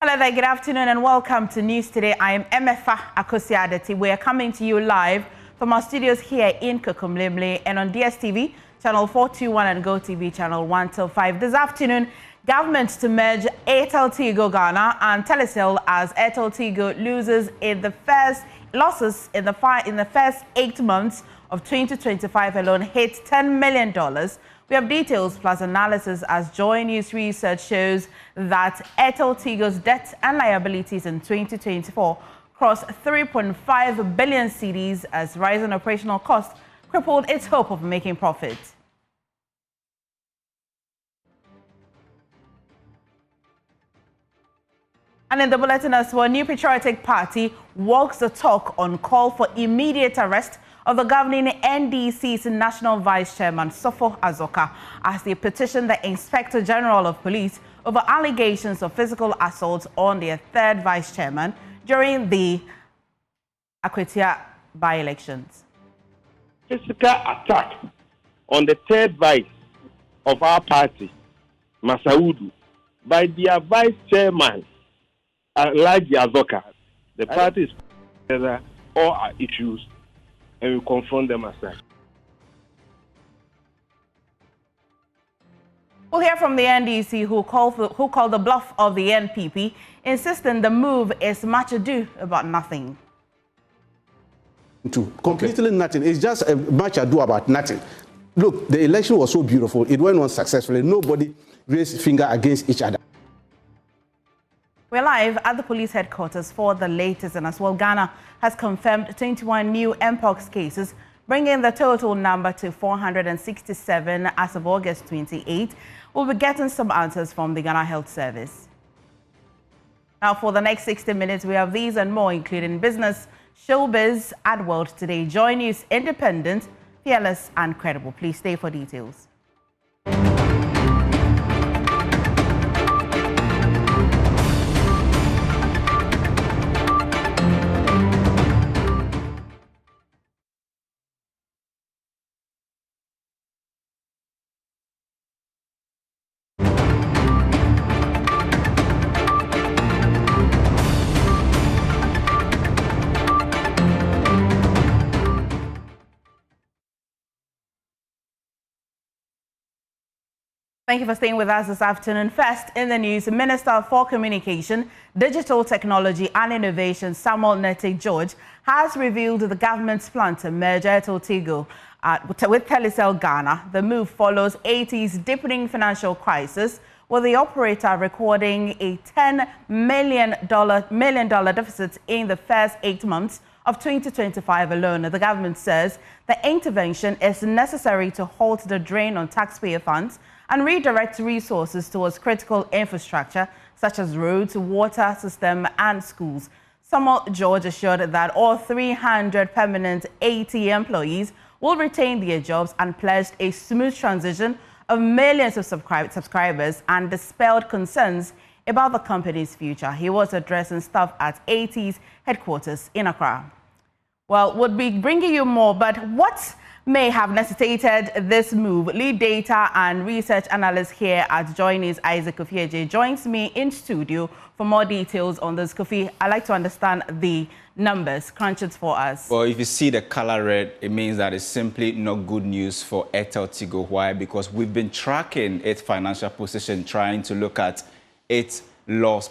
Hello there, good afternoon and welcome to News Today. I am Emefa Akosiadeti. We are coming to you live from our studios here in Kokomlemle and on DSTV, channel 421 and GoTV, channel 125. This afternoon, government to merge Airtel Tigo Ghana and Telecel as Airtel Tigo loses losses in the first 8 months of 2025 alone hit $10 million. We have details plus analysis as JoyNews research shows that Airtel Tigo's debt and liabilities in 2024 crossed 3.5 billion cedis as rising operational costs crippled its hope of making profit. And in the bulletin as well, New Patriotic Party walks the talk on call for immediate arrest of the governing NDC's National Vice Chairman, Sofo Azoka, as they petition the Inspector General of Police over allegations of physical assault on their third Vice Chairman during the Akwatia by-elections. Physical attack on the third Vice of our party, Masaudu, by their Vice Chairman, Alhaji Azoka. The party is together all our issues and we confront them as such. We'll hear from the NDC who called the bluff of the NPP, insisting the move is much ado about nothing. Completely nothing. It's just a much ado about nothing. Look, the election was so beautiful. It went on successfully. Nobody raised finger against each other. We're live at the police headquarters for the latest, and as well, Ghana has confirmed 21 new Mpox cases, bringing the total number to 467 as of August 28. We'll be getting some answers from the Ghana Health Service. Now, for the next 60 minutes, we have these and more, including business, showbiz, ad world today. JoyNews, independent, fearless, and credible. Please stay for details. Thank you for staying with us this afternoon. First, in the news, Minister for Communication, Digital Technology and Innovation, Samuel Nete George, has revealed the government's plan to merge Airtel Tigo with Telecel Ghana. The move follows AT's deepening financial crisis, with the operator recording a $10 million deficit in the first 8 months of 2025 alone. The government says the intervention is necessary to halt the drain on taxpayer funds and redirect resources towards critical infrastructure such as roads, water system, and schools. Samuel George assured that all 300 permanent AT employees will retain their jobs and pledged a smooth transition of millions of subscribers and dispelled concerns about the company's future. He was addressing staff at AT's headquarters in Accra. Well, we'll be bringing you more, but what may have necessitated this move? Lead data and research analyst here at JoyNews, Isaac Kofi, joins me in studio for more details on this. Kofi, I'd like to understand the numbers. Crunch it for us. Well, if you see the color red, it means that it's simply not good news for Airtel Tigo. Why? Because we've been tracking its financial position, trying to look at its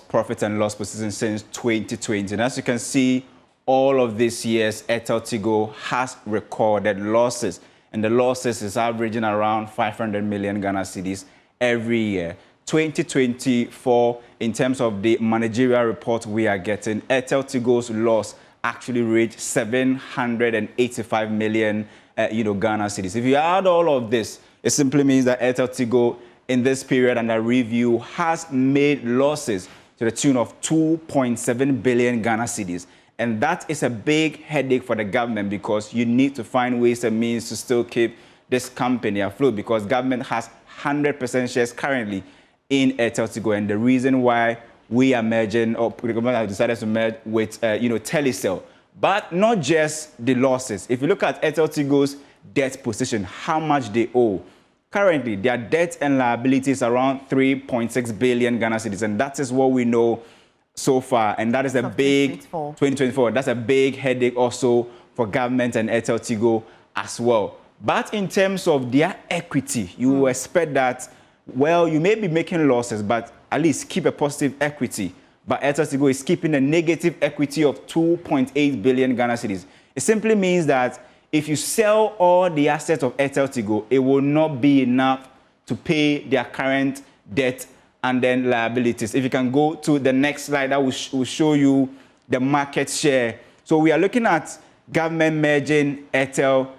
profit and loss position since 2020. And as you can see, all of this year's Airtel Tigo has recorded losses, and the losses is averaging around 500 million Ghana cedis every year. 2024, in terms of the managerial report we are getting, Airtel Tigo's loss actually reached 785 million Ghana cedis. If you add all of this, it simply means that Airtel Tigo in this period under review has made losses to the tune of 2.7 billion Ghana cedis. And that is a big headache for the government, because you need to find ways and means to still keep this company afloat, because government has 100% shares currently in Airtel Tigo. And the reason why we are merging, or the government has decided to merge with Telecel, but not just the losses. If you look at Airtel Tigo's debt position, how much they owe, currently their debt and liabilities around 3.6 billion Ghana cedis, and that is what we know so far, and that is a big 2024. That's a big headache also for government and Airtel Tigo as well. But in terms of their equity, you will expect that, well, you may be making losses, but at least keep a positive equity. But Airtel Tigo is keeping a negative equity of 2.8 billion Ghana cedis. It simply means that if you sell all the assets of Airtel Tigo, it will not be enough to pay their current debt and then liabilities. If you can go to the next slide, that will show you the market share. So we are looking at government merging Airtel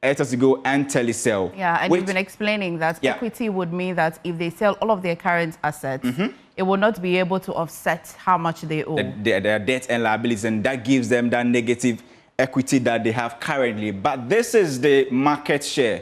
Tigo and Telecel. Yeah, and you've been explaining that equity would mean that if they sell all of their current assets, it will not be able to offset how much they owe. Their debt and liabilities, and that gives them that negative equity that they have currently. But this is the market share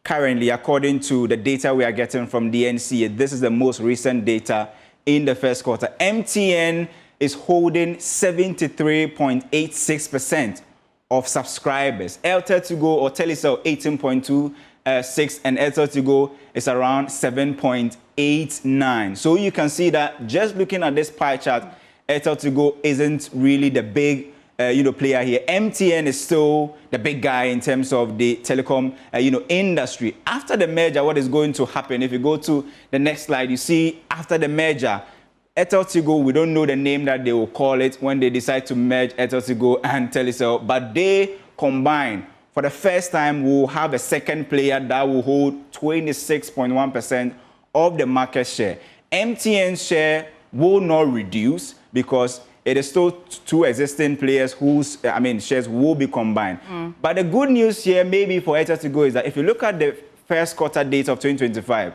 currently, according to the data we are getting from the NCA. This is the most recent data in the first quarter. MTN is holding 73.86% of subscribers. Airtel Tigo or Telecel 18.26, and Airtel Tigo is around 7.89. So you can see that just looking at this pie chart, Airtel Tigo isn't really the big player here. MTN is still the big guy in terms of the telecom industry. After the merger, what is going to happen? If you go to the next slide, you see after the merger, Airtel Tigo, we don't know the name that they will call it when they decide to merge Airtel Tigo and Telecel, but they combine. For the first time, we'll have a second player that will hold 26.1% of the market share. MTN's share will not reduce because it is still two existing players whose shares will be combined. But the good news here, maybe for Airtel Tigo, is that if you look at the first quarter data of 2025,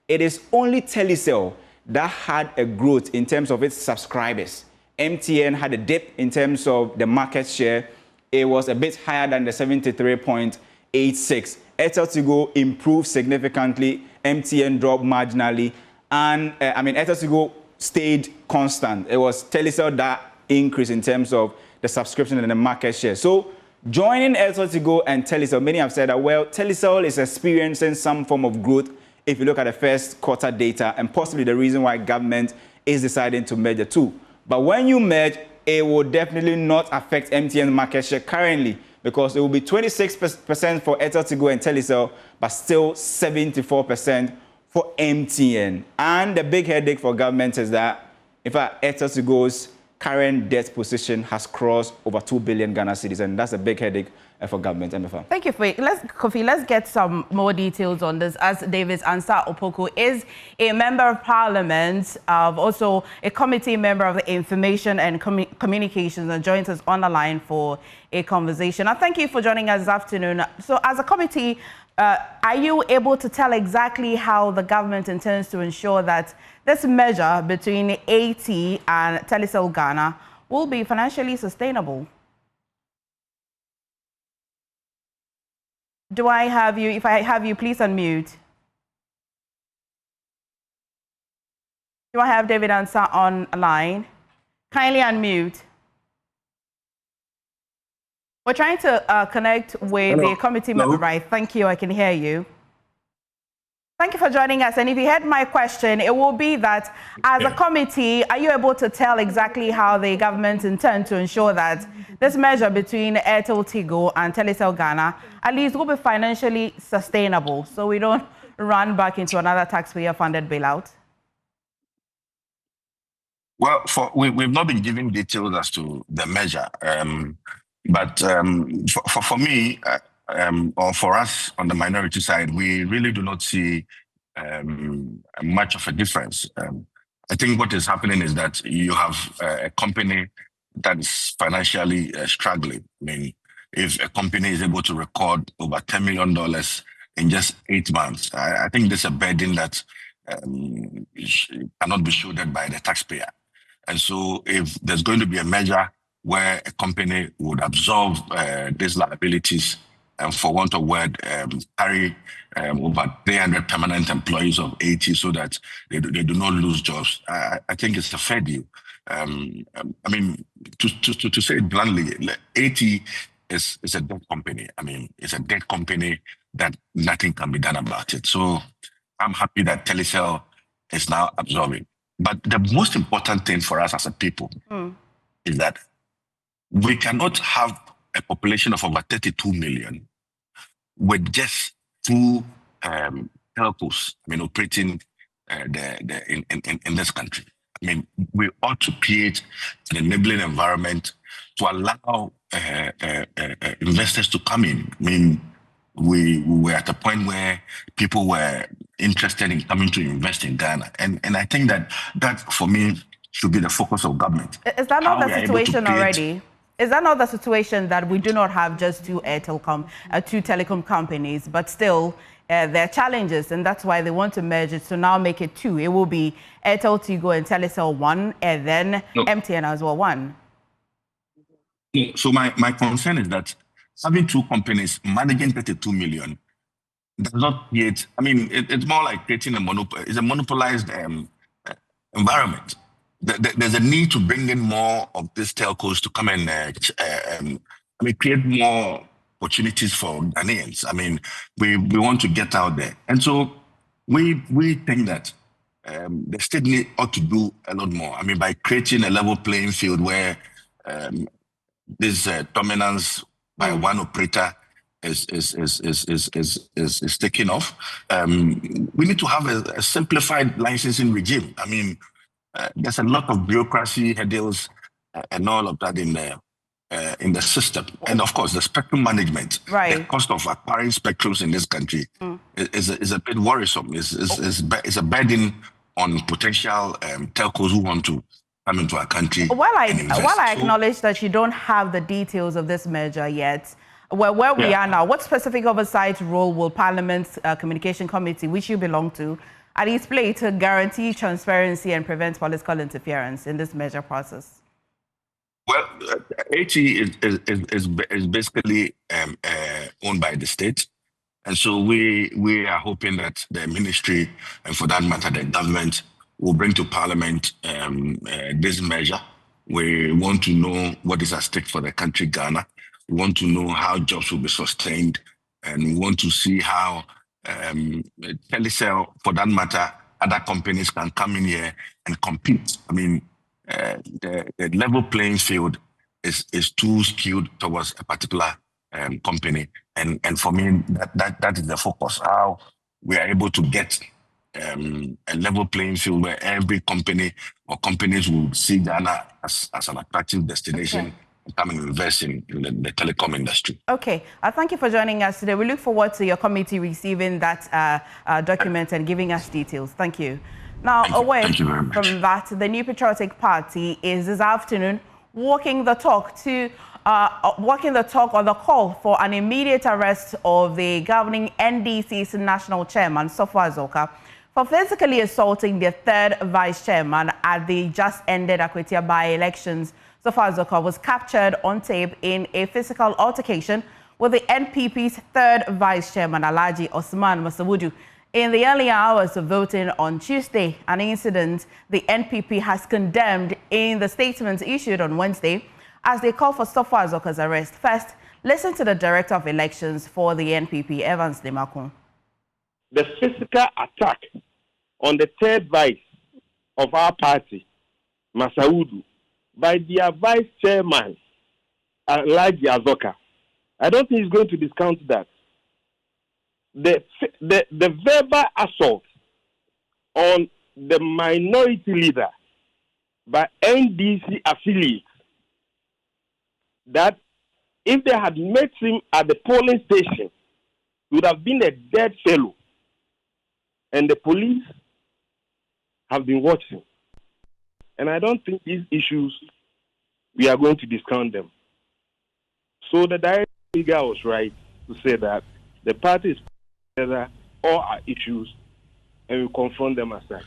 it is only Telecel that had a growth in terms of its subscribers. MTN had a dip in terms of the market share. It was a bit higher than the 73.86. Airtel Tigo improved significantly. MTN dropped marginally. And Airtel Tigo stayed constant. It was Telecel that increased in terms of the subscription and the market share. So joining Airtel Tigo and Telecel, many have said that, well, Telecel is experiencing some form of growth if you look at the first quarter data, and possibly the reason why government is deciding to merge the two. But when you merge, it will definitely not affect MTN's market share currently, because it will be 26% for Airtel Tigo and Telecel, but still 74% for MTN. And the big headache for government is that, in fact, Airtel Tigo's current debt position has crossed over 2 billion Ghana cedis, and that's a big headache for government. MFA. Thank you, Kofi. Let's get some more details on this, as David Ansah Opoku is a member of Parliament, also a committee member of the Information and Communications, and joins us on the line for a conversation. I thank you for joining us this afternoon. So, as a committee, are you able to tell exactly how the government intends to ensure that this merger between AT and Telecel Ghana will be financially sustainable? Do I have you? If I have you, please unmute. Do I have David Ansah on a line? Kindly unmute. We're trying to connect with the committee member. Right, thank you. I can hear you. Thank you for joining us. And if you heard my question, it will be that as a committee, are you able to tell exactly how the government intend to ensure that this merger between Airtel Tigo and Telecel Ghana at least will be financially sustainable, so we don't run back into another taxpayer-funded bailout? Well, we've not been given details as to the measure, but for me, or for us on the minority side, we really do not see much of a difference. I think what is happening is that you have a company that is financially struggling. I mean, if a company is able to record over $10 million in just 8 months, I think there's a burden that cannot be shouldered by the taxpayer. And so if there's going to be a measure where a company would absorb these liabilities, and for want of word, carry over 300 permanent employees of AT so that they do not lose jobs, I think it's a fair deal. I mean, to say it bluntly, AT is a debt company. I mean, it's a debt company that nothing can be done about it. So I'm happy that Telecel is now absorbing. But the most important thing for us as a people is that we cannot have a population of over 32 million with just two telcos, operating in this country. We ought to create an enabling environment to allow investors to come in. We were at a point where people were interested in coming to invest in Ghana. And I think that for me should be the focus of government. Is that not the situation already? Is that not the situation that we do not have just two telecom companies, but still there are challenges, and that's why they want to merge it to now make it two? It will be Airtel Tigo and Telecel one, and then MTN as well one. So my concern is that having two companies managing 32 million does not create, it's more like creating it's a monopolized environment. There's a need to bring in more of these telcos to come and create more opportunities for Ghanaians. We want to get out there. And so we think that the state ought to do a lot more. By creating a level playing field where this dominance by one operator is taking off. We need to have a simplified licensing regime. There's a lot of bureaucracy, hurdles, and all of that in the system. And of course, the spectrum management, the cost of acquiring spectrums in this country is a bit worrisome. It's a burden on potential telcos who want to come into our country. While I acknowledge that you don't have the details of this merger yet, where we are now, what specific oversight role will Parliament's Communication Committee, which you belong to, at least play to guarantee transparency and prevent political interference in this merger process? Well, AT is basically owned by the state. And so we are hoping that the ministry, and for that matter, the government, will bring to Parliament this measure. We want to know what is at stake for the country, Ghana. We want to know how jobs will be sustained. And we want to see how Telecel, for that matter, other companies can come in here and compete. The level playing field is too skewed towards a particular company. And for me, that is the focus, how we are able to get a level playing field where every company or companies will see Ghana as an attractive destination and come and invest in the telecom industry. Okay. Thank you for joining us today. We look forward to your committee receiving that document and giving us details. Thank you. Now, away from that, the New Patriotic Party is this afternoon walking the talk on the call for an immediate arrest of the governing NDC's national chairman, Sopho Azoka, for physically assaulting the third vice chairman at the just-ended Akwatia by-elections. Sopho Azoka was captured on tape in a physical altercation with the NPP's third vice chairman, Alhaji Osman Masawudu, in the early hours of voting on Tuesday, an incident the NPP has condemned in the statements issued on Wednesday as they call for Sopho Azoka's arrest. First, listen to the Director of Elections for the NPP, Evans Demakun. The physical attack on the third vice of our party, Masawudu, by their vice chairman, Alhaji Azoka, I don't think he's going to discount that. The verbal assault on the minority leader by NDC affiliates, that if they had met him at the polling station, he would have been a dead fellow. And the police have been watching. And I don't think these issues, we are going to discount them. So the director was right to say that the party is together all our issues and we confront them as such.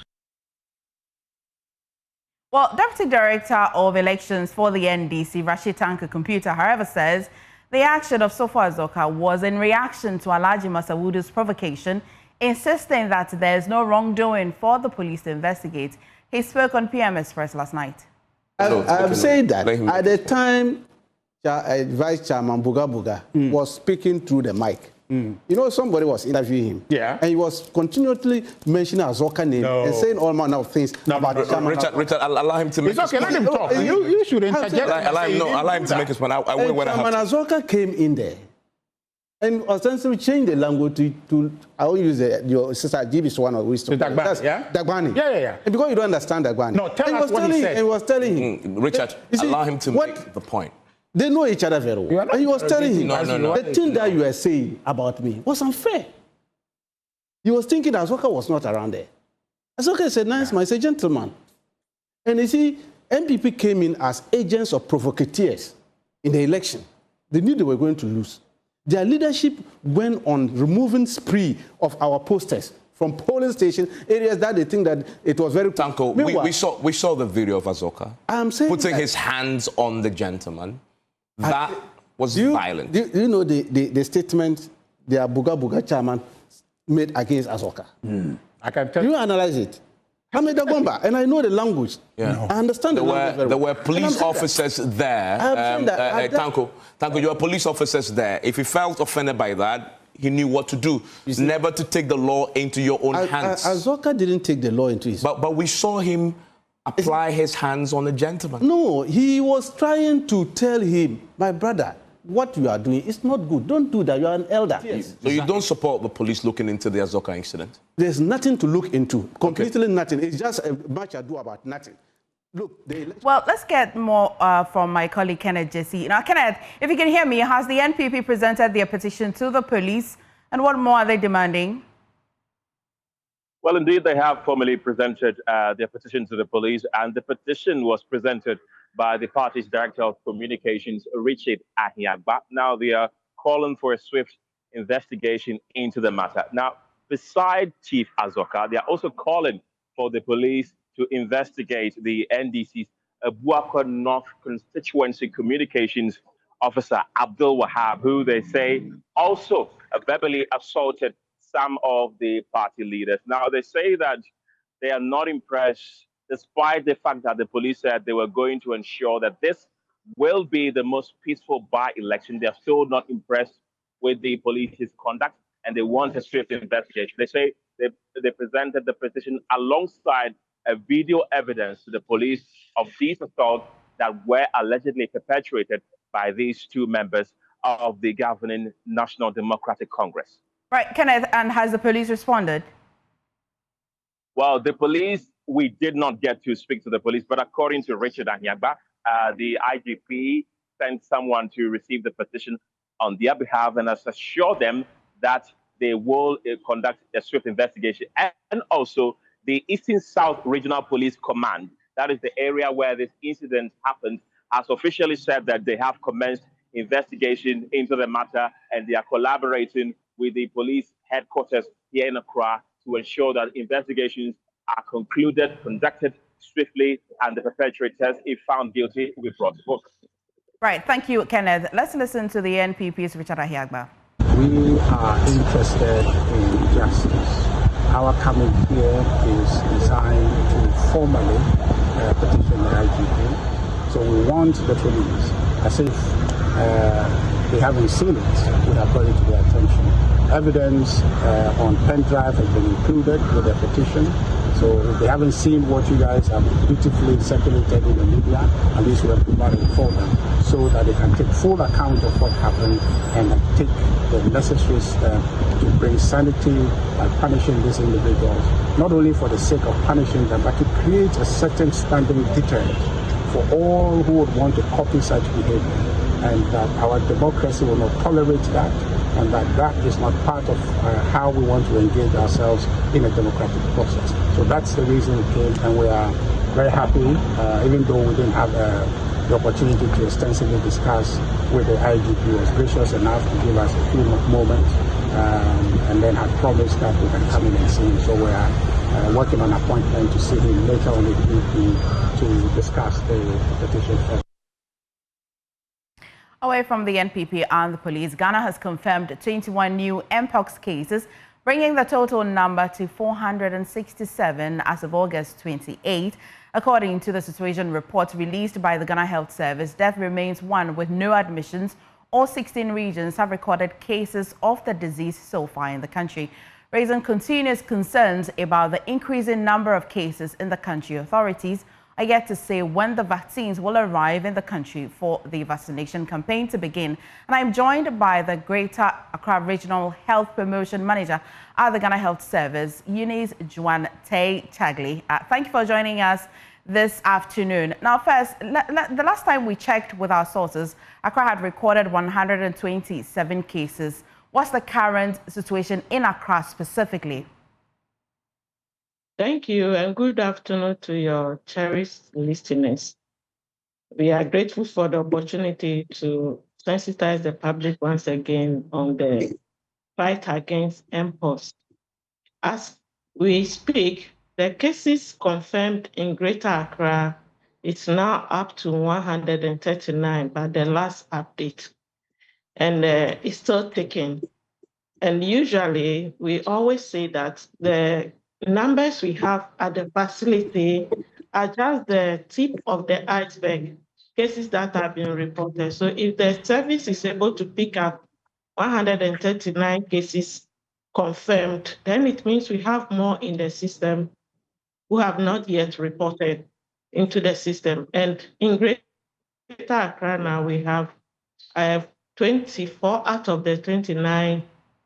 Well, Deputy Director of Elections for the NDC, Rashid Tanka Computer, however, says the action of Sopho Azoka was in reaction to Alhaji Masawudu's provocation, insisting that there is no wrongdoing for the police to investigate. He spoke on PM Express last night. I'm saying that at the time Vice Chairman Buga was speaking through the mic, You know, somebody was interviewing him. Yeah. And he was continually mentioning Azoka name and saying all manner of things about the chairman. Richard, allow him to make his point. Let him talk. You should interject. Allow him to make his point. I will when I have to. Azoka came in there and ostensibly changed the language to I will use your sister Gibi's one of wisdom. Dagbani. Yeah. And because you don't understand Dagbani. No, tell us what he said. And he was telling him. Richard, allow him to make the point. They know each other very well. And he was telling him, the thing that you were saying about me was unfair. He was thinking Azoka was not around there. Azoka is a nice man, he's a gentleman. And you see, MPP came in as agents or provocateurs in the election. They knew they were going to lose. Their leadership went on removing spree of our posters from polling station areas that they think that it was very... Tanko, we saw the video of Azoka putting his hands on the gentleman. That was violent. Do you know the statement the Buga chairman made against Azoka? I can tell you. You analyze it. And I know the language. Yeah. No. I understand the language very well. There were police officers there. Tanko, you were police officers there. If he felt offended by that, he knew what to do. Never to take the law into your own hands. Azoka didn't take the law into his hands. But we saw him apply his hands on a gentleman. No, he was trying to tell him, my brother, what you are doing is not good. Don't do that. You are an elder. Yes. So you don't support the police looking into the Azoka incident? There's nothing to look into. Completely nothing. It's just a much ado about nothing. Look, well, let's get more from my colleague Kenneth Jesse. Now, Kenneth, if you can hear me, has the NPP presented their petition to the police, and what more are they demanding? Well, indeed, they have formally presented their petition to the police, and the petition was presented by the party's Director of Communications, Richard Ahiagba. Now, they are calling for a swift investigation into the matter. Now, beside Chief Azoka, they are also calling for the police to investigate the NDC's Abuakwa North Constituency Communications Officer, Abdul Wahab, who they say also verbally assaulted some of the party leaders. Now, they say that they are not impressed, despite the fact that the police said they were going to ensure that this will be the most peaceful by-election. They're still not impressed with the police's conduct, and they want a swift investigation. They say they presented the petition alongside a video evidence to the police of these assaults that were allegedly perpetrated by these two members of the governing National Democratic Congress. Right, Kenneth, and has the police responded? Well, the police, we did not get to speak to the police, but according to Richard Ahiagba, the IGP sent someone to receive the petition on their behalf and has assured them that they will conduct a swift investigation. And also, the Eastern South Regional Police Command, that is the area where this incident happened, has officially said that they have commenced investigation into the matter, and they are collaborating with the police headquarters here in Accra to ensure that investigations are conducted swiftly, and the perpetrators, if found guilty, will be brought to book. Right, thank you, Kenneth. Let's listen to the NPP's Richard Ahiagba. We are interested in justice. Our coming here is designed to formally petition the IGP. So we want the police, as if they haven't seen it, would have brought it to their attention. Evidence on pen drive has been included with the petition. So if they haven't seen what you guys have beautifully circulated in the media, at least we have provided it for them so that they can take full account of what happened and take the necessary step to bring sanity by punishing these individuals, not only for the sake of punishing them, but to create a certain standing deterrent for all who would want to copy such behavior, and that our democracy will not tolerate that, and that is not part of how we want to engage ourselves in a democratic process. So that's the reason we came, and we are very happy, even though we didn't have the opportunity to extensively discuss with the IGP. Was gracious enough to give us a few moments, and then had promised that we can come in and see him. So we are working on an appointment to see him later on the evening to discuss the petition further. Away from the NPP and the police, Ghana has confirmed 21 new Mpox cases, bringing the total number to 467 as of August 28. According to the situation report released by the Ghana Health Service, death remains one with no admissions all 16 regions have recorded cases of the disease so far in the country, raising continuous concerns about the increasing number of cases in the country. Authorities are yet to say when the vaccines will arrive in the country for the vaccination campaign to begin. And I'm joined by the Greater Accra Regional Health Promotion Manager at the Ghana Health Service, Eunice Juan Tay Chagli. Thank you for joining us this afternoon. Now, first, the last time we checked with our sources, Accra had recorded 127 cases. What's the current situation in Accra specifically? Thank you, and good afternoon to your cherished listeners. We are grateful for the opportunity to sensitize the public once again on the fight against Mpox. As we speak, the cases confirmed in Greater Accra, it's now up to 139 by the last update, and it's still ticking. And usually, we always say that the numbers we have at the facility are just the tip of the iceberg, cases that have been reported. So if the service is able to pick up 139 cases confirmed, then it means we have more in the system who have not yet reported into the system. And in Greater Accra now, we have 24 out of the 29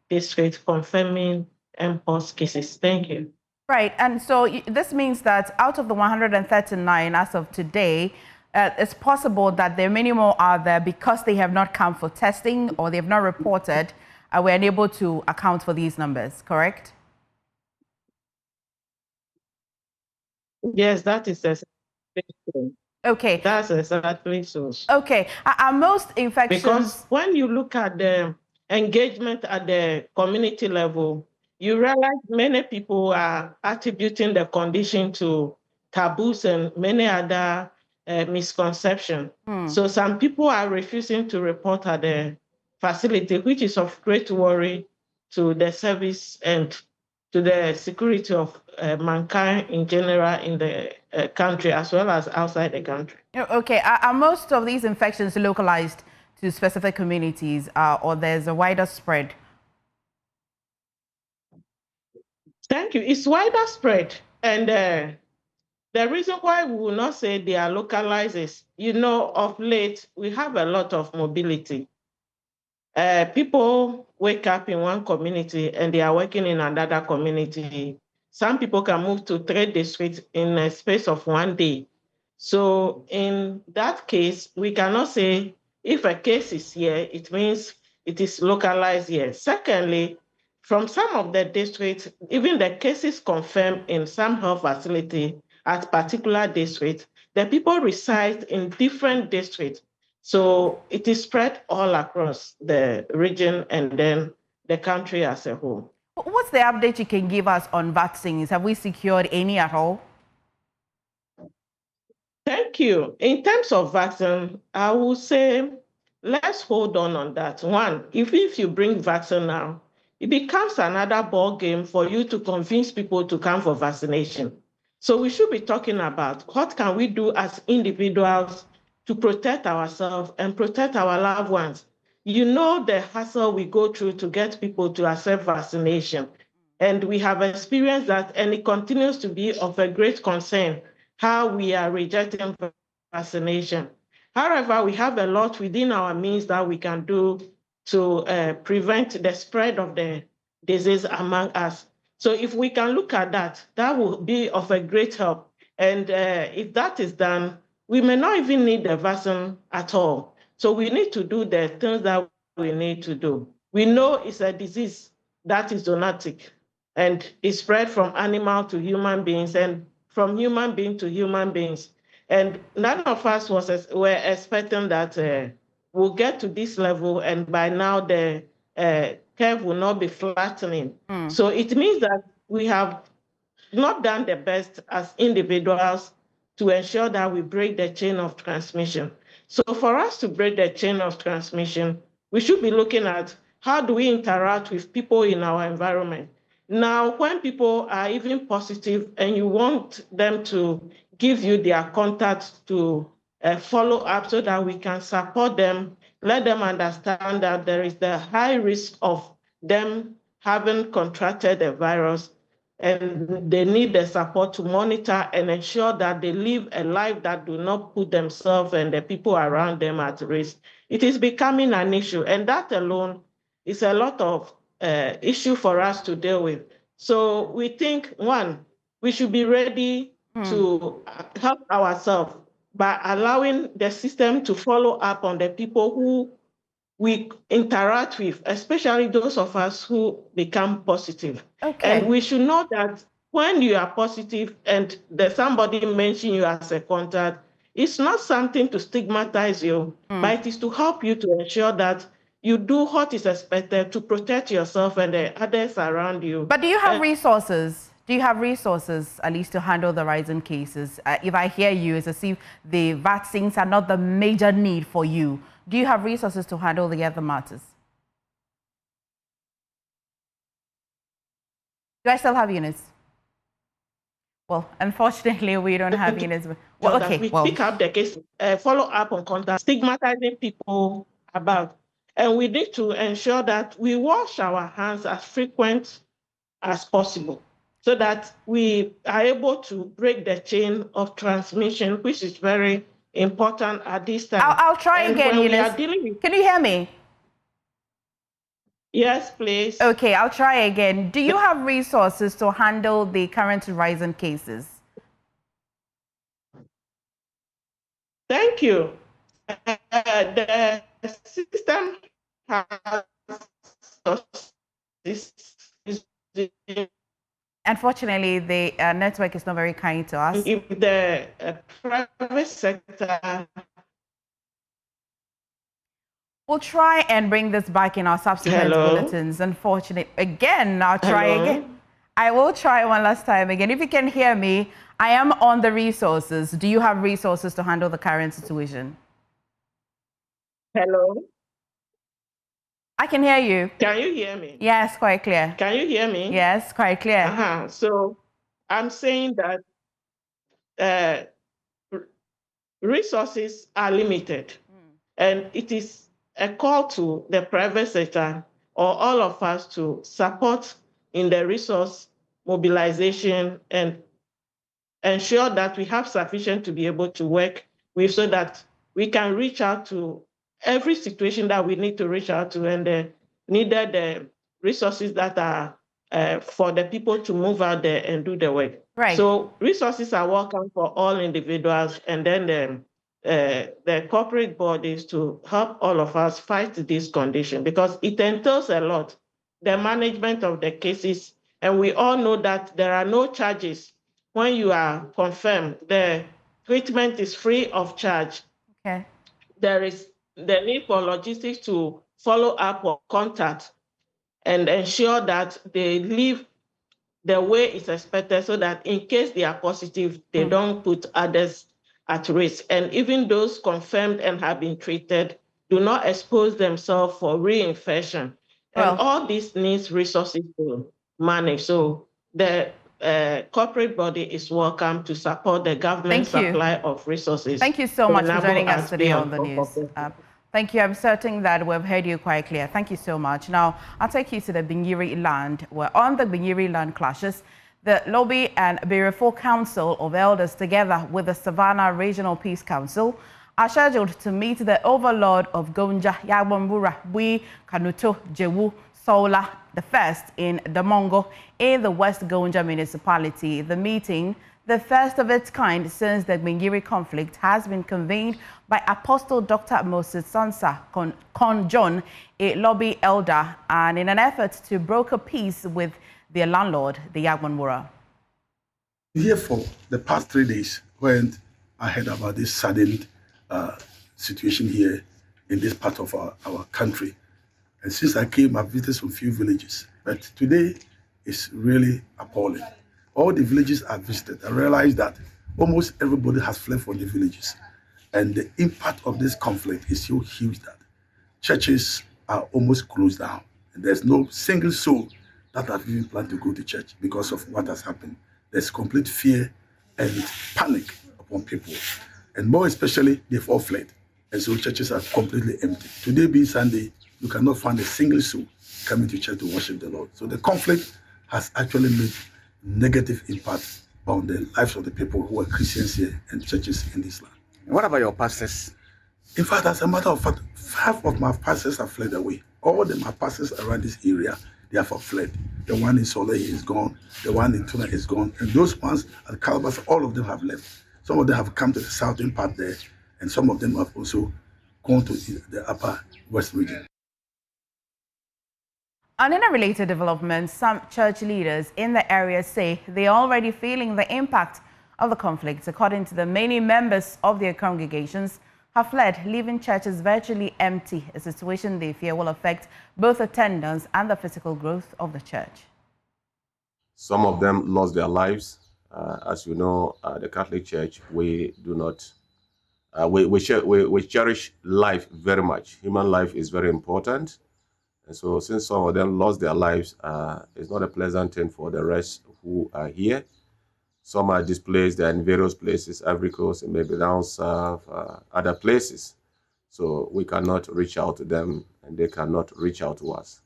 districts confirming Mpox cases. Thank you. Right, and so this means that out of the 139 as of today, it's possible that there are many more out there because they have not come for testing or they have not reported. We're unable to account for these numbers, correct? Yes, that is okay. That's exactly so. Okay, are most infections... Because when you look at the engagement at the community level, you realize many people are attributing the condition to taboos and many other misconceptions. So some people are refusing to report at the facility, which is of great worry to the service and to the security of mankind in general in the country as well as outside the country. Okay, are most of these infections localized to specific communities or there's a wider spread? Thank you. It's wider spread. And the reason why we will not say they are localized is, of late, we have a lot of mobility. People wake up in one community and they are working in another community. Some people can move to 3 districts in a space of 1 day. So in that case, we cannot say if a case is here, it means it is localized here. Secondly, from some of the districts, even the cases confirmed in some health facility at particular districts, the people reside in different districts. So it is spread all across the region and then the country as a whole. What's the update you can give us on vaccines? Have we secured any at all? Thank you. In terms of vaccine, I will say let's hold on that. One, if you bring vaccine now, it becomes another ball game for you to convince people to come for vaccination. So we should be talking about what can we do as individuals to protect ourselves and protect our loved ones. You know the hassle we go through to get people to accept vaccination. And we have experienced that, and it continues to be of a great concern how we are rejecting vaccination. However, we have a lot within our means that we can do to prevent the spread of the disease among us. So if we can look at that, that will be of a great help. And if that is done, we may not even need the vaccine at all. So we need to do the things that we need to do. We know it's a disease that is zoonotic and it's spread from animal to human beings and from human being to human beings. And none of us were expecting that we'll get to this level and by now the curve will not be flattening. So it means that we have not done the best as individuals to ensure that we break the chain of transmission. So for us to break the chain of transmission, we should be looking at how do we interact with people in our environment. Now, when people are even positive and you want them to give you their contact to follow up so that we can support them, let them understand that there is the high risk of them having contracted the virus, and they need the support to monitor and ensure that they live a life that do not put themselves and the people around them at risk. It is becoming an issue, and that alone is a lot of issue for us to deal with. So we think, one, we should be ready to help ourselves by allowing the system to follow up on the people who we interact with, especially those of us who become positive. Okay. And we should know that when you are positive and somebody mentions you as a contact, it's not something to stigmatize you, but it is to help you to ensure that you do what is expected to protect yourself and the others around you. But do you have resources? Do you have resources, at least, to handle the rising cases? If I hear you, it's as if the vaccines are not the major need for you. Do you have resources to handle the other matters? Do I still have Eunice? Well, unfortunately, we don't have Eunice. Well, okay. We pick up the case, follow up on contact, stigmatizing people about. And we need to ensure that we wash our hands as frequent as possible so that we are able to break the chain of transmission, which is very important at this time. I'll try again, Eunice. Can you hear me? Yes, please. Okay, I'll try again. Do you have resources to handle the current rising cases? Thank you. The system has Unfortunately, the network is not very kind to us. If the private sector... We'll try and bring this back in our subsequent bulletins. Unfortunately, again, I'll try again. I will try one last time again. If you can hear me, I am on the resources. Do you have resources to handle the current situation? Hello? I can hear you. Can you hear me? Yes, quite clear. Can you hear me? Yes, quite clear. So I'm saying that resources are limited, and it is a call to the private sector or all of us to support in the resource mobilization and ensure that we have sufficient to be able to work with so that we can reach out to every situation that we need to reach out to, and needed the resources that are for the people to move out there and do the work. Right. So resources are welcome for all individuals, and then the corporate bodies to help all of us fight this condition, because it entails a lot, the management of the cases, and we all know that there are no charges when you are confirmed. The treatment is free of charge. Okay. There is the need for logistics to follow up or contact and ensure that they live the way it's expected so that in case they are positive, they don't put others at risk. And even those confirmed and have been treated do not expose themselves for reinfection. And all this needs resources to manage. So the corporate body is welcome to support the government supply of resources. Thank you so much for joining us today on the news. Thank you. I'm certain that we've heard you quite clear. Thank you so much. Now, I'll take you to the Gbenyiri land, where on the Gbenyiri land clashes, the Lobby and Berefo Council of Elders, together with the Savannah Regional Peace Council, are scheduled to meet the overlord of Gonja, Yagbonbura, Bui, Kanuto, Jewu, Sola, the first in Damongo, in the West Gonja municipality. The meeting, the first of its kind since the Gbenyiri conflict, has been convened by Apostle Dr. Moses Sansa John, a Lobby elder, and in an effort to broker peace with their landlord, the Yagbonbura. Here for the past 3 days, when I heard about this sudden situation here in this part of our country, and since I came, I've visited some few villages, but today is really appalling. All the villages I visited, I realized that almost everybody has fled from the villages. And the impact of this conflict is so huge that churches are almost closed down. And there's no single soul that have even planned to go to church because of what has happened. There's complete fear and panic upon people. And more especially, they've all fled. And so churches are completely empty. Today being Sunday, you cannot find a single soul coming to church to worship the Lord. So the conflict has actually made negative impact on the lives of the people who are Christians here and churches in this land. And what about your pastors? In fact, as a matter of fact, 5 of my pastors have fled away. All my pastors around this area, they have fled. The one in Soleil is gone. The one in Tuna is gone. And those ones at Calabas, all of them have left. Some of them have come to the southern part there, and some of them have also gone to the upper west region. And in a related development, some church leaders in the area say they are already feeling the impact of the conflict. According to them, many members of their congregations have fled, leaving churches virtually empty, a situation they fear will affect both attendance and the physical growth of the church. Some of them lost their lives. As you know, the Catholic Church, we do not, we cherish life very much. Human life is very important. And so since some of them lost their lives, it's not a pleasant thing for the rest who are here. Some are displaced, they're in various places, Ivory Coast, maybe down south, other places. So we cannot reach out to them and they cannot reach out to us.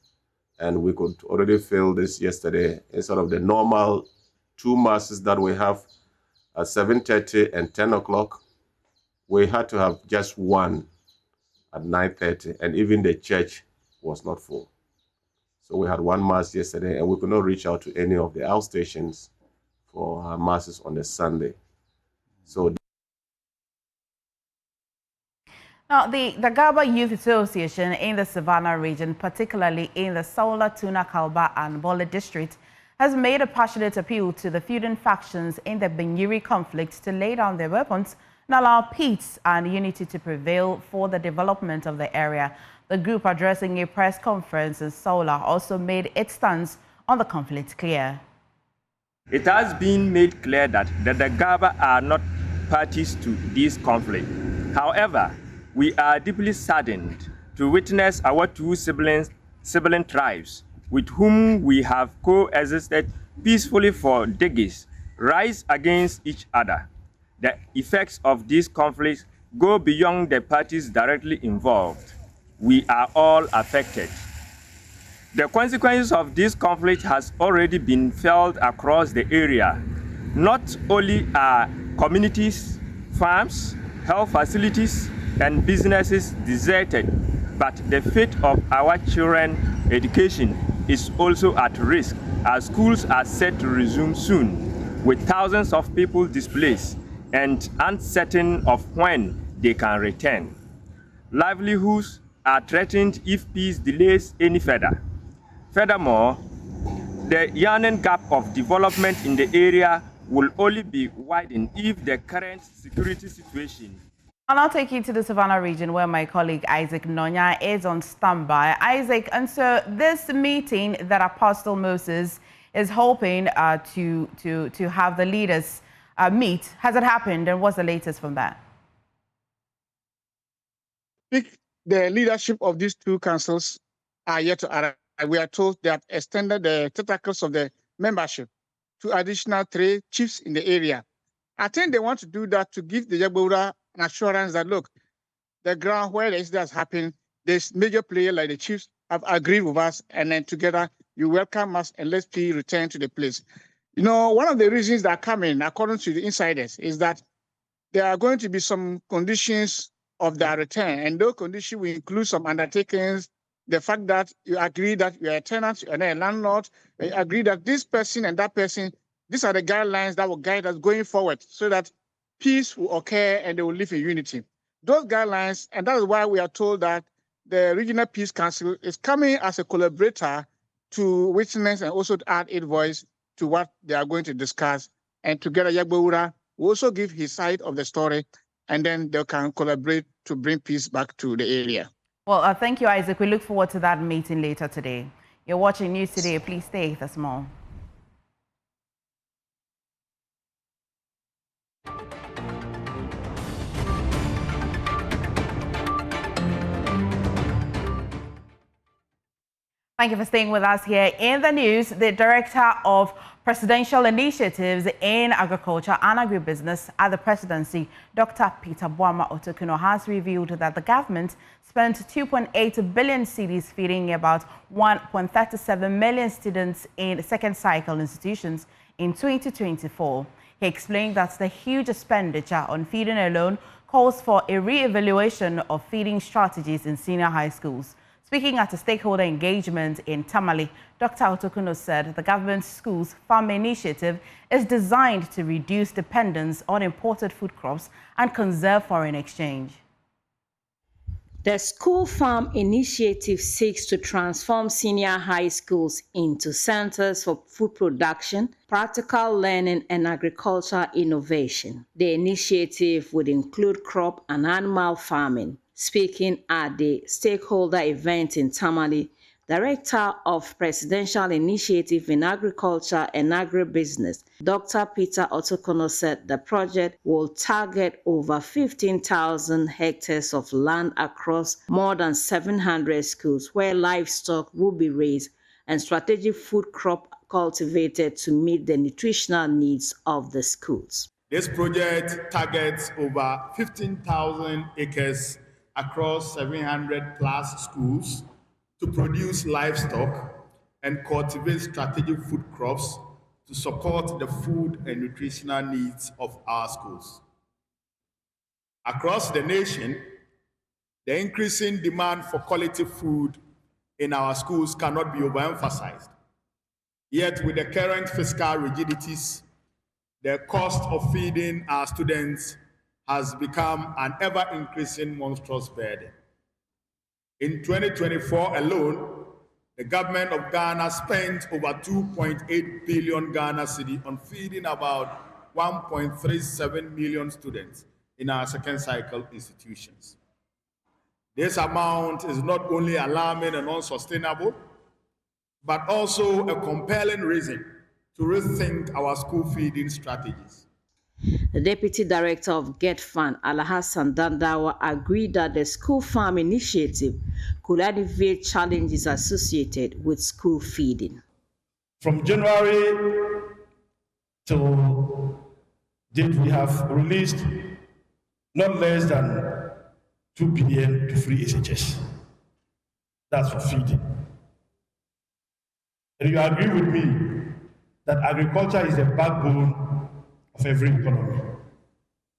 And we could already feel this yesterday. Instead of the normal 2 masses that we have at 7:30 and 10 o'clock, we had to have just one at 9:30, and even the church was not full. So we had 1 mass yesterday, and we could not reach out to any of the outstations for masses on the Sunday. So now, the Gaba Youth Association in the Savannah region, particularly in the Sola, Tuna, Kalba, and Bole district, has made a passionate appeal to the feuding factions in the Gbenyiri conflict to lay down their weapons and allow peace and unity to prevail for the development of the area. The group, addressing a press conference in Sola, also made its stance on the conflict clear. It has been made clear that the Gaba are not parties to this conflict. However, we are deeply saddened to witness our 2 sibling tribes with whom we have coexisted peacefully for decades rise against each other. The effects of this conflict go beyond the parties directly involved. We are all affected. The consequences of this conflict has already been felt across the area. Not only are communities, farms, health facilities, and businesses deserted, but the fate of our children's education is also at risk, as schools are set to resume soon, with thousands of people displaced and uncertain of when they can return. Livelihoods are threatened if peace delays any further. Furthermore, the yawning gap of development in the area will only be widened if the current security situation. I'll now take you to the Savannah region, where my colleague Isaac Nonya is on standby. Isaac, and so this meeting that Apostle Moses is hoping to have the leaders meet, has it happened, and what's the latest from that? The leadership of these 2 councils are yet to arrive. We are told they have extended the tentacles of the membership to additional 3 chiefs in the area. I think they want to do that to give the Yagbura an assurance that, look, the ground where the incident has happened, this major player like the chiefs have agreed with us, and then together you welcome us and let's please return to the place. You know, one of the reasons that are coming, according to the insiders, is that there are going to be some conditions of their return, and those conditions will include some undertakings, the fact that you agree that you are a tenant, you are not a landlord, you agree that this person and that person, these are the guidelines that will guide us going forward so that peace will occur and they will live in unity. Those guidelines, and that is why we are told that the Regional Peace Council is coming as a collaborator to witness and also to add its voice to what they are going to discuss. And together, Yagbeura will also give his side of the story, and then they can collaborate to bring peace back to the area. Well, thank you, Isaac. We look forward to that meeting later today. You're watching News Today. Please stay with us more. Thank you for staying with us here in the news. The Director of Presidential initiatives in agriculture and agribusiness at the presidency, Dr. Peter Boama Otokuno has revealed that the government spent 2.8 billion cedis feeding about 1.37 million students in second cycle institutions in 2024. He explained that the huge expenditure on feeding alone calls for a re-evaluation of feeding strategies in senior high schools. Speaking at a stakeholder engagement in Tamale, Dr. Otokuno said the government's schools farm initiative is designed to reduce dependence on imported food crops and conserve foreign exchange. The School Farm Initiative seeks to transform senior high schools into centers for food production, practical learning, and agricultural innovation. The initiative would include crop and animal farming. Speaking at the stakeholder event in Tamale, Director of Presidential Initiative in Agriculture and Agribusiness, Dr. Peter Otokuno said the project will target over 15,000 hectares of land across more than 700 schools where livestock will be raised and strategic food crop cultivated to meet the nutritional needs of the schools. This project targets over 15,000 acres across 700 plus schools to produce livestock and cultivate strategic food crops to support the food and nutritional needs of our schools. Across the nation, the increasing demand for quality food in our schools cannot be overemphasized. Yet, with the current fiscal rigidities, the cost of feeding our students has become an ever-increasing monstrous burden. In 2024 alone, the government of Ghana spent over 2.8 billion Ghana cedi on feeding about 1.37 million students in our second cycle institutions. This amount is not only alarming and unsustainable, but also a compelling reason to rethink our school feeding strategies. The Deputy Director of Get Fund, Alhassan Dandawa, agreed that the School Farm Initiative could alleviate challenges associated with school feeding. From January till date, we have released not less than 2 billion to free SHS. That's for feeding. And you agree with me that agriculture is the backbone of every economy.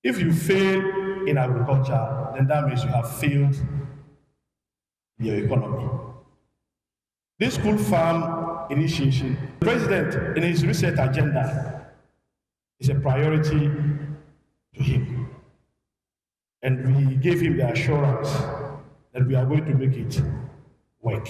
If you fail in agriculture, then that means you have failed your economy. This school farm initiation, the President in his research agenda is a priority to him. And we gave him the assurance that we are going to make it work.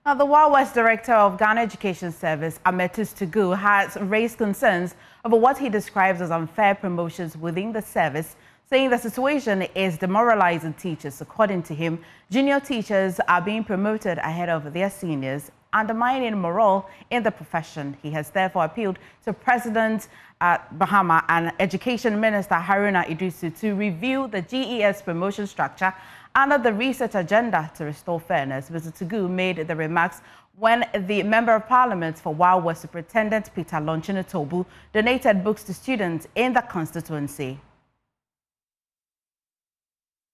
Now, the Wild West Director of Ghana Education Service, Ametus Tugu, has raised concerns over what he describes as unfair promotions within the service, saying the situation is demoralizing teachers. According to him, junior teachers are being promoted ahead of their seniors, undermining morale in the profession. He has therefore appealed to President Bahama and Education Minister Haruna Iddrisu to review the GES promotion structure under the research agenda to restore fairness. Mr. Tugu made the remarks when the Member of Parliament for Wild West Superintendent Peter Lonchino-Tobu donated books to students in the constituency.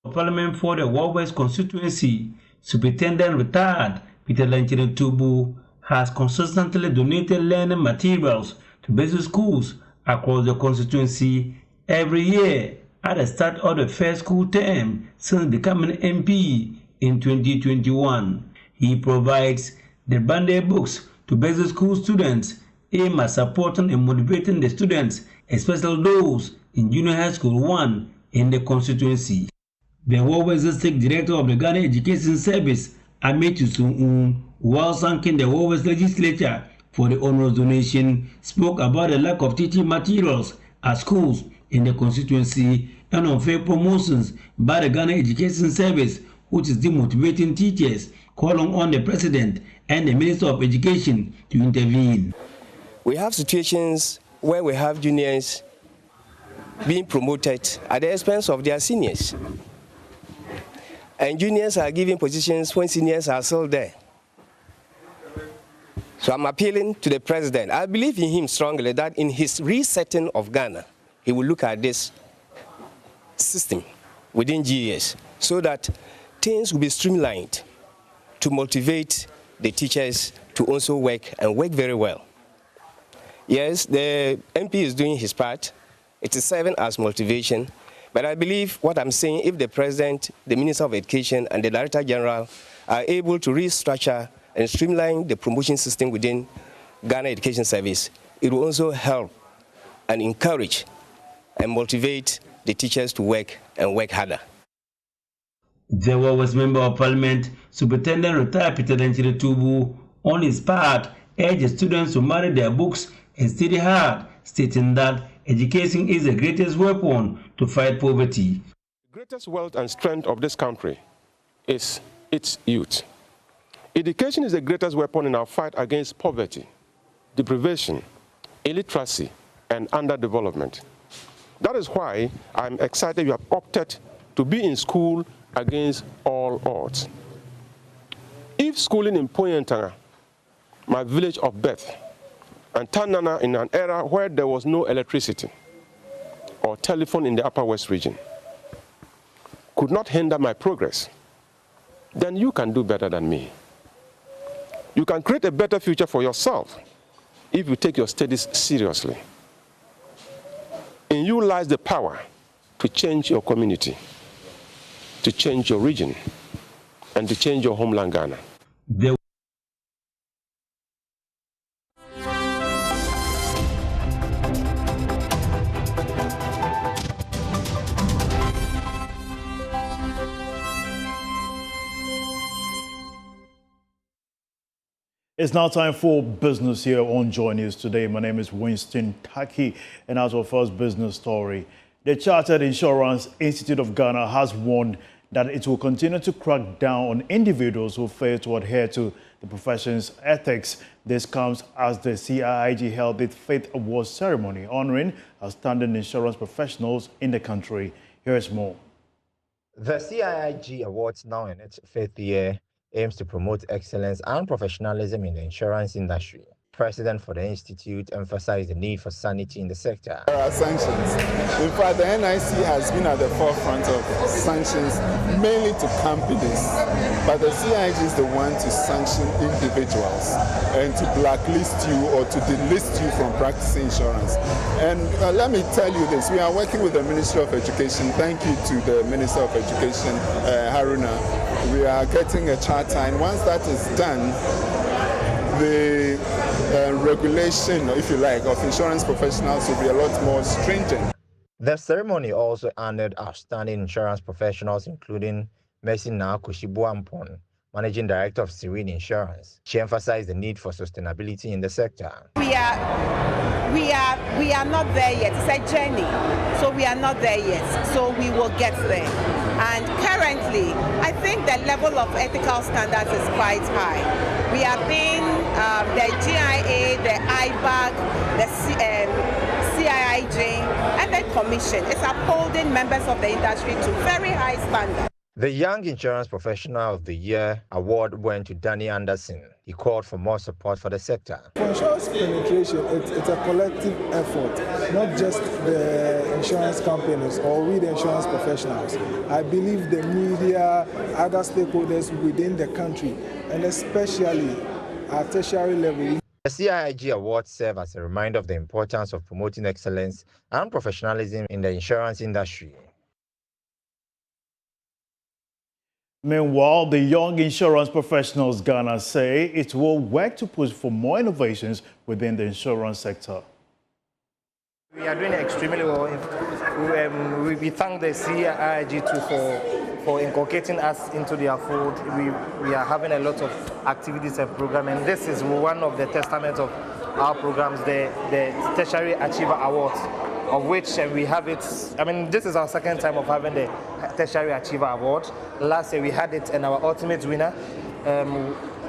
Parliament for the Wild West constituency, Superintendent retired Peter Lonchino-Tobu has consistently donated learning materials to basic schools across the constituency every year at the start of the first school term since becoming MP in 2021. He provides the bundle books to basic school students aimed at supporting and motivating the students, especially those in junior high school 1 in the constituency. The Wild West District Director of the Ghana Education Service, Ametu, while thanking the Wild West Legislature for the onerous donation, spoke about the lack of teaching materials at schools in the constituency and unfair promotions by the Ghana Education Service, which is demotivating teachers, calling on the President and the Minister of Education to intervene. We have situations where we have juniors being promoted at the expense of their seniors. And juniors are given positions when seniors are still there. So I'm appealing to the president. I believe in him strongly that in his resetting of Ghana, he will look at this system within GES so that things will be streamlined to motivate the teachers to also work and work very well. Yes, the MP is doing his part. It is serving as motivation. But I believe what I'm saying, if the president, the Minister of Education, and the Director General are able to restructure and streamline the promotion system within Ghana Education Service, it will also help and encourage and motivate the teachers to work and work harder. There was Member of Parliament, Superintendent retired Peter Gbenyiri Tubu, on his part, urged students to marry their books and study hard, stating that education is the greatest weapon to fight poverty. The greatest wealth and strength of this country is its youth. Education is the greatest weapon in our fight against poverty, deprivation, illiteracy, and underdevelopment. That is why I'm excited you have opted to be in school against all odds. If schooling in Poyentanga, my village of birth, and Tanana in an era where there was no electricity or telephone in the Upper West region, could not hinder my progress, then you can do better than me. You can create a better future for yourself if you take your studies seriously. In you lies the power to change your community, to change your region, and to change your homeland Ghana. It's now time for business here on JoyNews Today. My name is Winston Taki, and as our first business story, the Chartered Insurance Institute of Ghana has warned that it will continue to crack down on individuals who fail to adhere to the profession's ethics. This comes as the CIIG held its 5th awards ceremony honoring outstanding insurance professionals in the country. Here's more. The CIIG Awards, now in its 5th year, aims to promote excellence and professionalism in the insurance industry. President for the institute emphasized the need for sanity in the sector. There are sanctions. In fact, the NIC has been at the forefront of sanctions, mainly to companies. But the CIG is the one to sanction individuals and to blacklist you or to delist you from practicing insurance. And let me tell you this, we are working with the Ministry of Education. Thank you to the Minister of Education, Haruna. We are getting a charter, and once that is done, the regulation, if you like, of insurance professionals will be a lot more stringent. The ceremony also honored outstanding insurance professionals, including Mercy Kushibuampon, Managing Director of Serene Insurance. She emphasized the need for sustainability in the sector. We are not there yet. It's a journey, so we are not there yet. So we will get there. And currently, I think the level of ethical standards is quite high. We are being the GIA, the IBAG, the CIIG, and the Commission is upholding members of the industry to very high standards. The Young Insurance Professional of the Year award went to Danny Anderson. He called for more support for the sector. For insurance penetration, it's a collective effort, not just the insurance companies or we the insurance professionals. I believe the media, other stakeholders within the country, and especially at tertiary level. The CIIG Awards serve as a reminder of the importance of promoting excellence and professionalism in the insurance industry. Meanwhile, the Young Insurance Professionals Ghana say it will work to push for more innovations within the insurance sector. We are doing extremely well. We thank the CIIG too for inculcating us into their fold. We are having a lot of activities and programs, and this is one of the testaments of our programs, the Tertiary Achiever Awards, of which we have it. I mean, this is our second time of having the Tertiary Achiever Award. Last year we had it, and our ultimate winner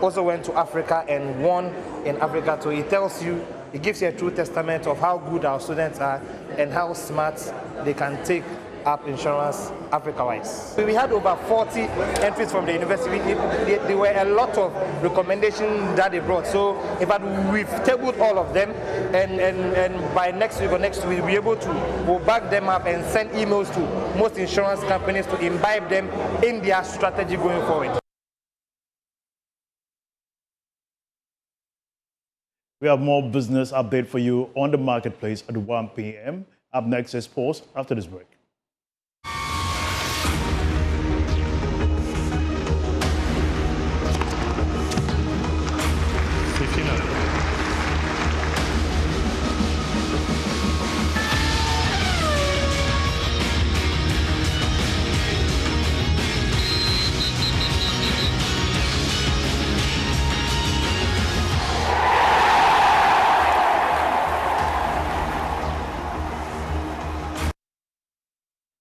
also went to Africa and won in Africa. So it tells you, it gives you a true testament of how good our students are and how smart they can take up insurance Africa-wise. We had over 40 entries from the university. There were a lot of recommendations that they brought. So in fact, we've tabled all of them, and by next week or next week, we'll be able to go back them up and send emails to most insurance companies to imbibe them in their strategy going forward. We have more business update for you on the marketplace at 1 p.m. Up next is sports after this break.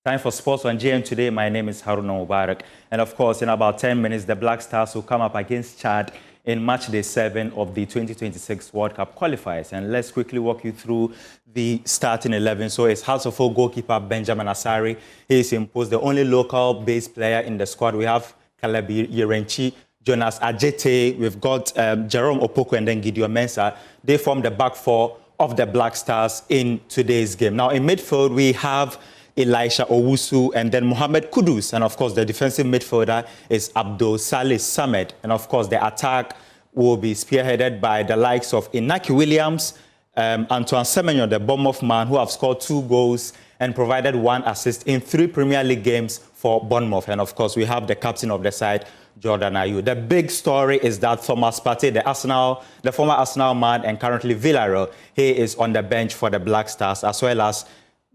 Time for sports on JN Today. My name is Haruna Mubarak. And of course, in about 10 minutes, the Black Stars will come up against Chad in match day 7 of the 2026 World Cup qualifiers. And let's quickly walk you through the starting 11. So it's House of Oak goalkeeper Benjamin Asari. He is imposed the only local base player in the squad. We have Caleb Yerenchi, Jonas Ajete. We've got Jerome Opoku and then Gideon Mensah. They form the back four of the Black Stars in today's game. Now in midfield, we have Elisha Owusu, and then Mohamed Kudus. And of course, the defensive midfielder is Abdul Salih Samed. And of course, the attack will be spearheaded by the likes of Inaki Williams, Antoine Semenyo, the Bournemouth man, who have scored 2 goals and provided 1 assist in 3 Premier League games for Bournemouth. And of course, we have the captain of the side, Jordan Ayew. The big story is that Thomas Partey, the former Arsenal man and currently Villarreal, he is on the bench for the Black Stars, as well as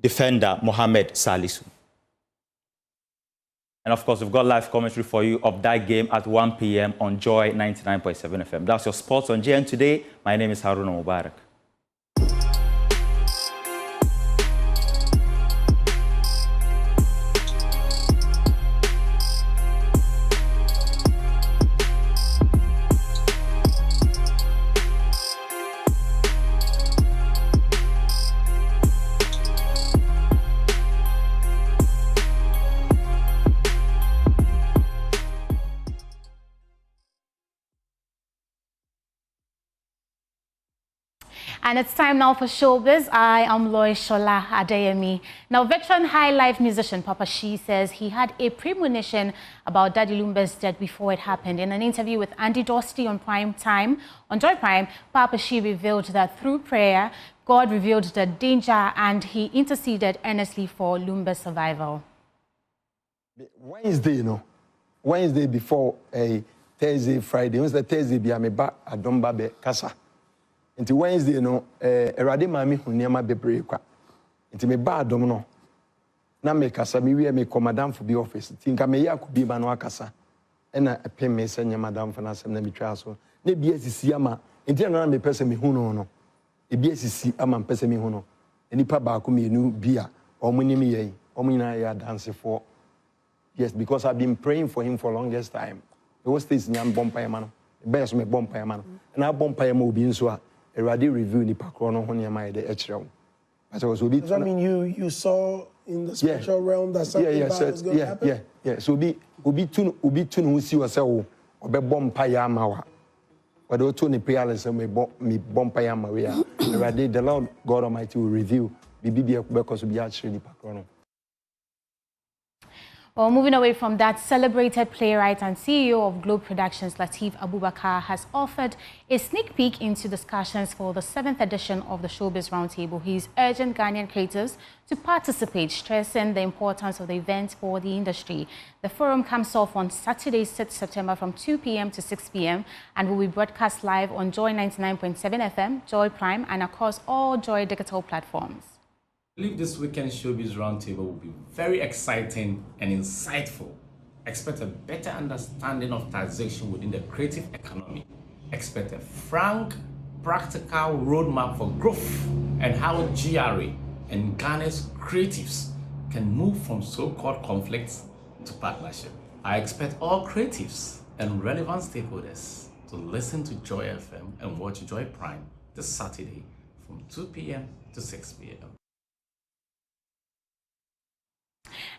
defender Mohamed Salisu. And of course, we've got live commentary for you of that game at 1 p.m. on Joy 99.7 FM. That's your sports on JN Today. My name is Haruna Mubarak. And it's time now for Showbiz. I am Loy Shola Adeyemi. Now, veteran high life musician Papa Shi says he had a premonition about Daddy Lumba's death before it happened. In an interview with Andy Dosty on Prime Time, on Joy Prime, Papa Shi revealed that through prayer, God revealed the danger and he interceded earnestly for Lumba's survival. Wednesday before a Thursday, Friday, Wednesday, Thursday, be ameba adomba be kasa. Until Wednesday, erade mami hunyama bebre kwa. Until me ba adom no. Na me kasa mi we me commandant for the office. Tinka me ya kubi ba no akasa. Na epem me se nya madam for na sem na mi twa so. Na bi asisi ama. Until na me pese me hu no. E bi asisi ama pese me hu no. Enipa ba ko me nu bia. Omuni me ye. Omuna ya dance for. Yes, because I've been praying for him for longest time. The worst is nyam bompa yama no. Best me bompa yama no. Na bompa yama obi nso a already review ni pakro no ho nyama ye de echrew. But also be. Does that mean you saw in the spiritual realm that something bad was going to happen? Yeah. So obi tun who see yourself obe bompa yama wa. But also ni prayer lesson me bompa yama we are. Already the Lord God Almighty will review bibi be because be achre ni pakro no. Well, moving away from that, celebrated playwright and CEO of Globe Productions, Lateef Abubakar, has offered a sneak peek into discussions for the 7th edition of the Showbiz Roundtable. He's urging Ghanaian creators to participate, stressing the importance of the event for the industry. The forum comes off on Saturday, 6th September from 2 p.m. to 6 p.m. and will be broadcast live on Joy 99.7 FM, Joy Prime, and across all Joy digital platforms. I believe this weekend's Showbiz Roundtable will be very exciting and insightful. Expect a better understanding of taxation within the creative economy. Expect a frank, practical roadmap for growth and how GRA and Ghana's creatives can move from so-called conflicts to partnership. I expect all creatives and relevant stakeholders to listen to Joy FM and watch Joy Prime this Saturday from 2 p.m. to 6 p.m.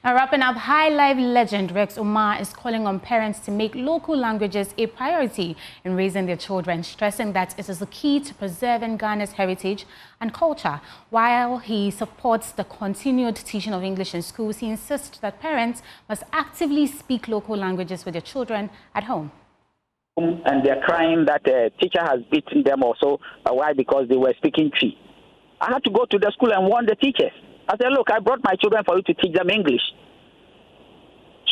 Now, wrapping up, High Life legend Rex Omar is calling on parents to make local languages a priority in raising their children, stressing that it is the key to preserving Ghana's heritage and culture. While he supports the continued teaching of English in schools, he insists that parents must actively speak local languages with their children at home. And they're crying that a teacher has beaten them also. Why? Because they were speaking Twi. I had to go to the school and warn the teachers. I said, look, I brought my children for you to teach them English.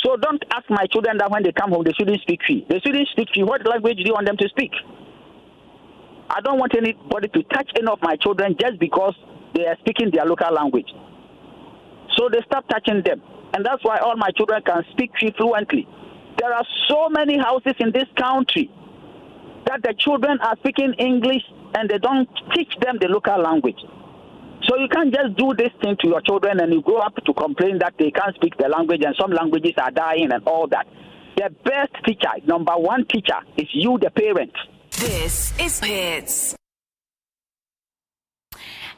So don't ask my children that when they come home, they shouldn't speak Twi. They shouldn't speak Twi. What language do you want them to speak? I don't want anybody to touch any of my children just because they are speaking their local language. So they stop touching them. And that's why all my children can speak Twi fluently. There are so many houses in this country that the children are speaking English and they don't teach them the local language. So you can't just do this thing to your children and you grow up to complain that they can't speak the language and some languages are dying and all that. The best teacher, number one teacher, is you, the parent. This is Hits.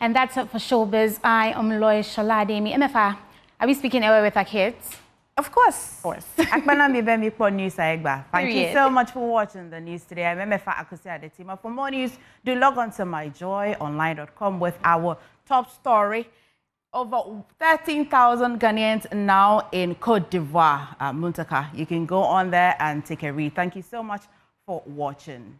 And that's it for Showbiz. I am Lois Sholademi. MFA, are we speaking away with our kids? Of course. Thank you so much for watching the news today. I'm Mfa Akwatia, the team. For more news, do log on to myjoyonline.com with our top story. Over 13,000 Ghanaians now in Côte d'Ivoire, Muntaka. You can go on there and take a read. Thank you so much for watching.